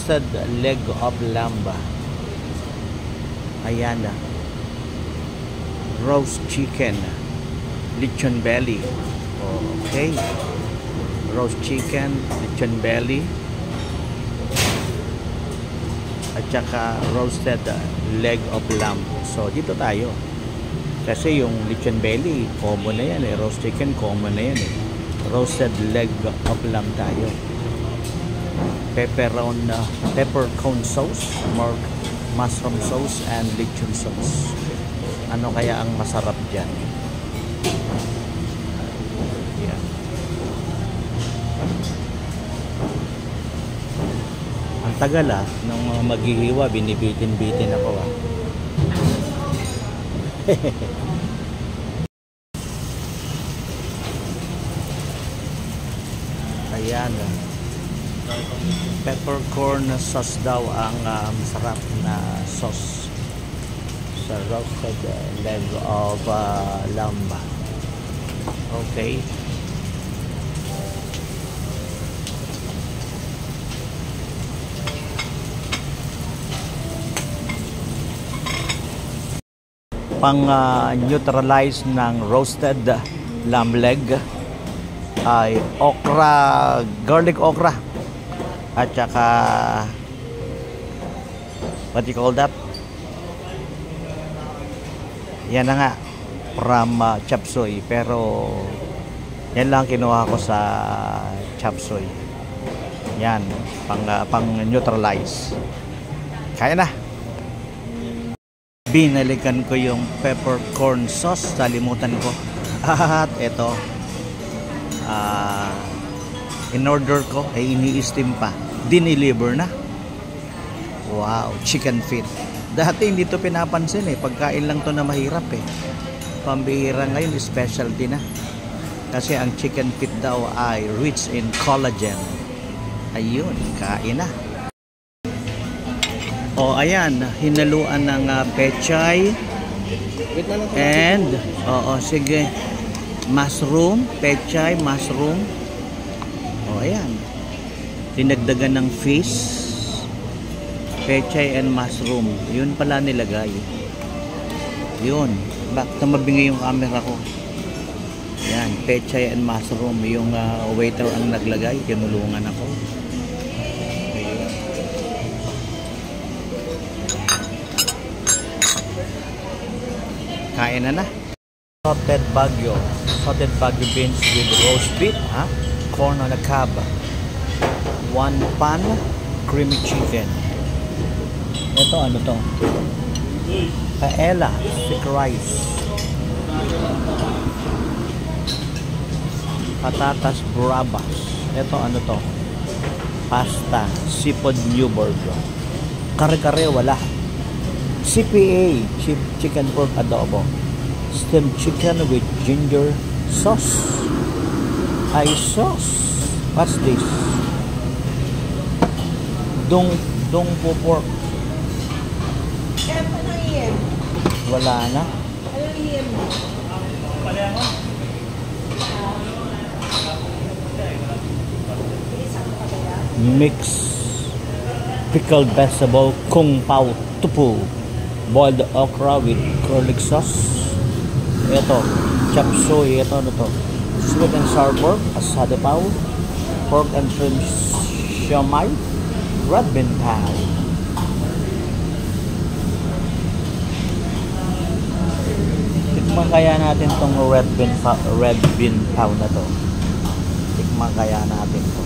roasted leg of lamb. Ayan na. Roast chicken. Lechon belly. Okay. Roast chicken, lechon belly. At saka roasted leg of lamb. So dito tayo. Kasi yung lechon belly, common na yan eh. Roast chicken, common na yan eh. Roasted leg of lamb tayo. Peppercorn sauce, mushroom sauce, and lechon sauce. Ano kaya ang masarap dyan? Yan. Ang tagal nung maghihiwa, binibitin-bitin ako Ayan. Peppercorn sauce daw ang masarap na sauce sa roasted leg of lamb. Okay. Pang neutralize ng roasted lamb leg ay okra, garlic okra, at saka what you call that? Yan na nga, from chop suey, pero yan lang kinuha ko sa chop suey. Yan, pang neutralize. Kaya na. Binalikan ko yung peppercorn sauce, salimutan ko. At ito, in order ko ay ini-steam pa, dineliver na. Wow, chicken feet. Dati hindi to pinapansin pagkain lang to na mahirap pambihira. Ngayon specialty na, kasi ang chicken feet daw ay rich in collagen. Ayun, kain na. Ayan, hinaluan ng pechay and sige, mushroom, pechay, mushroom. Ayan, dinagdagan ng fish, pechay and mushroom. Yun pala nilagay. Yun, bakit tumabingi yung camera ko? Yan, pechay and mushroom. Yung waiter ang naglagay, tinulungan ako. Kain na. Sauteed Baguio beans with roast beef, corn on the cob, 1 pan creamy chicken. Ito ano to? Paella, thick rice, patatas bravas. Ito ano to? Pasta, seafood Newburg. Kare-kare wala. CPA, chicken pork adobo, steamed chicken with ginger sauce. Ay sauce. What's this? Dong po pork. Wala na. Mix pickled vegetable kung pao tupu, boiled okra with garlic sauce. Ito, chop suey. Ito ano to? Sweet and sour pork, asado pao, pork and shrimp siomai, red bean pao. Tikman kaya natin tong red bean pao na to. Tikman kaya natin to.